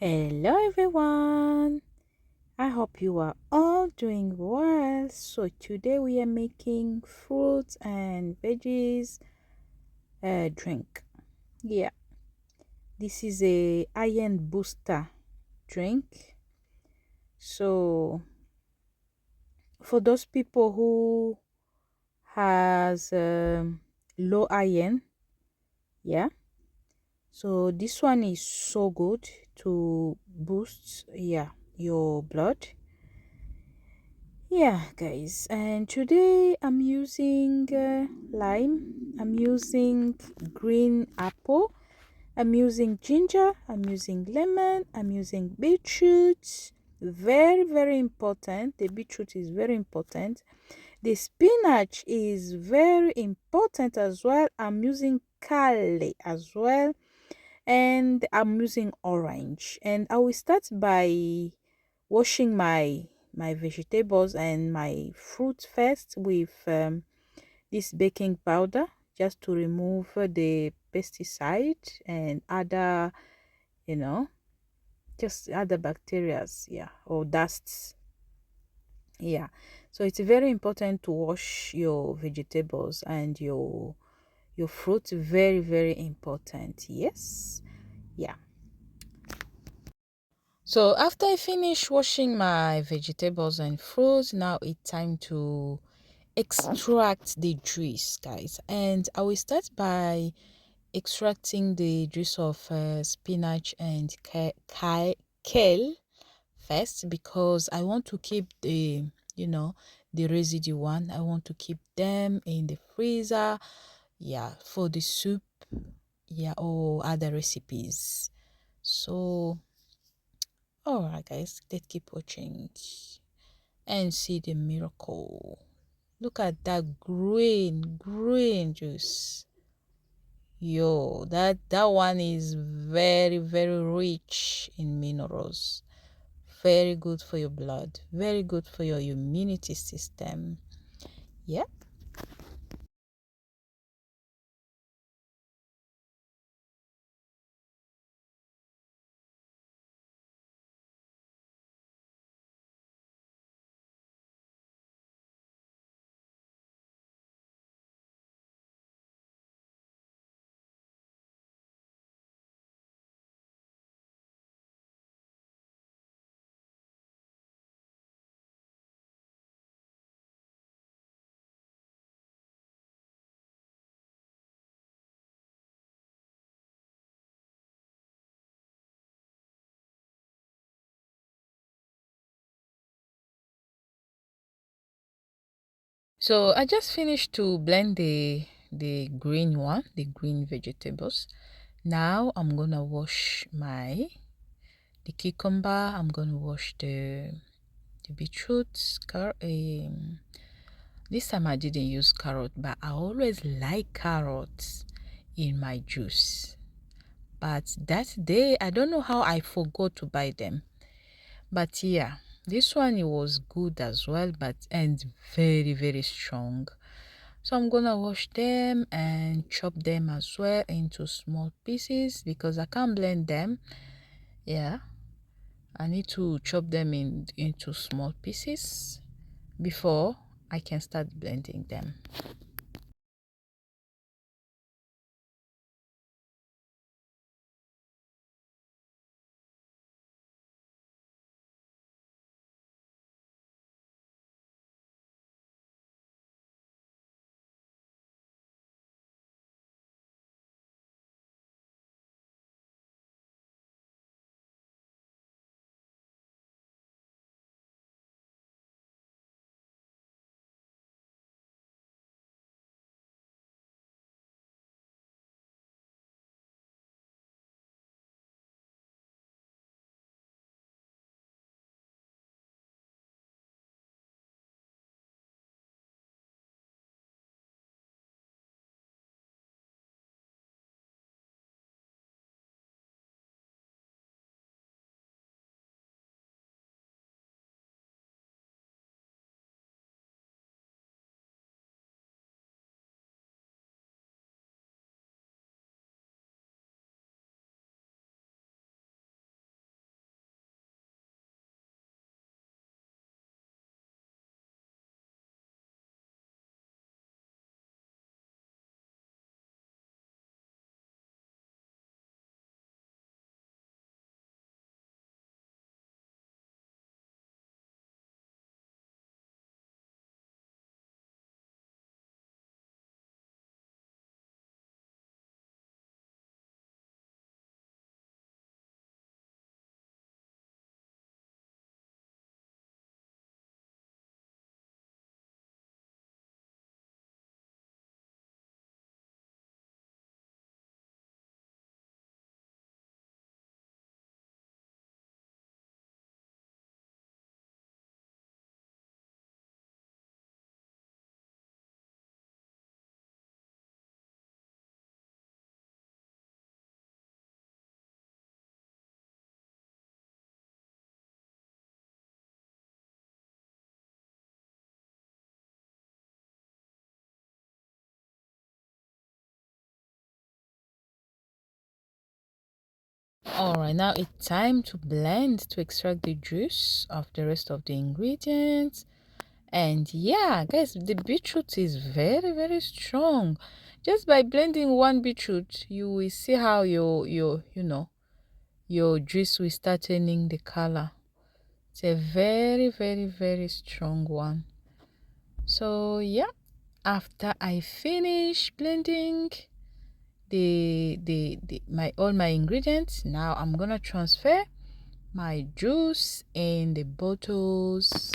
Hello everyone. I hope you are all doing well. So today we are making fruits and veggies drink. Yeah, this is a iron booster drink. So for those people who has low iron, yeah. So this one is so good to boost your blood. Yeah, guys, and today I'm using lime, I'm using green apple, I'm using ginger, I'm using lemon, I'm using beetroot. Very, very important. The beetroot is very important. The spinach is very important as well. I'm using kale as well, and I'm using orange. And I will start by washing my vegetables and my fruit first with this baking powder, just to remove the pesticide and other, you know just other bacterias, yeah, or dusts. Yeah, so it's very important to wash your vegetables and your fruit. Very, very important. Yes. Yeah. So after I finish washing my vegetables and fruits, now it's time to extract the juice, guys. And I will start by extracting the juice of spinach and kale first, because I want to keep the residue one. I want to keep them in the freezer, yeah, for the soup, yeah, or other recipes. So all right, guys, let's keep watching and see the miracle. Look at that green juice. Yo, that one is very, very rich in minerals. Very good for your blood. Very good for your immunity system. Yep. So I just finished to blend the green one, the green vegetables. Now I'm gonna wash the cucumber. I'm gonna wash the beetroot. This time I didn't use carrot, but I always like carrots in my juice. But that day, I don't know how I forgot to buy them. But yeah, this one, it was good as well, but and very, very strong. So I'm gonna wash them and chop them as well into small pieces, because I can't blend them. Yeah, I need to chop them into small pieces before I can start blending them. All right, now it's time to blend to extract the juice of the rest of the ingredients. And yeah, guys, the beetroot is very, very strong. Just by blending one beetroot, you will see how your juice will start turning the color. It's a very, very, very strong one. So yeah, after I finish blending my all my ingredients, now I'm gonna transfer my juice in the bottles.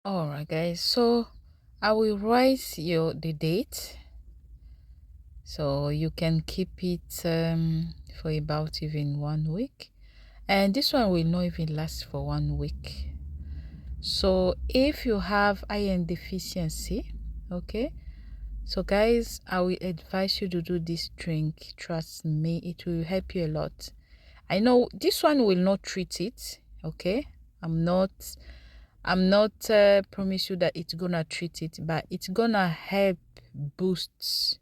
All right, guys. So I will write the date, so you can keep it for about even 1 week. and this one will not even last for 1 week. So if you have iron deficiency, okay, so guys, I will advise you to do this drink. Trust me, it will help you a lot. I know this one will not treat it, okay. I'm not promise you that it's gonna treat it, but it's gonna help boost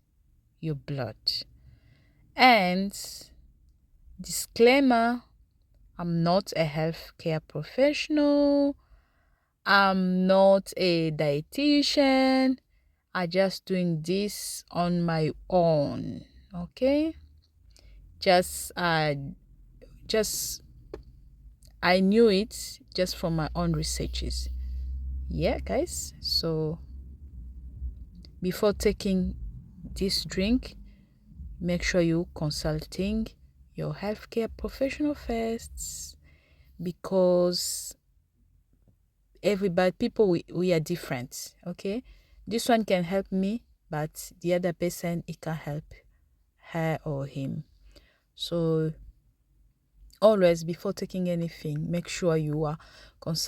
your blood. And disclaimer, I'm not a healthcare professional, I'm not a dietitian, I just doing this on my own, okay. just I knew it just from my own researches. Yeah guys, so before taking this drink, make sure you consulting your healthcare professional first, because we are different, okay. This one can help me, but the other person, it can help her or him. So always, before taking anything, make sure you are consulting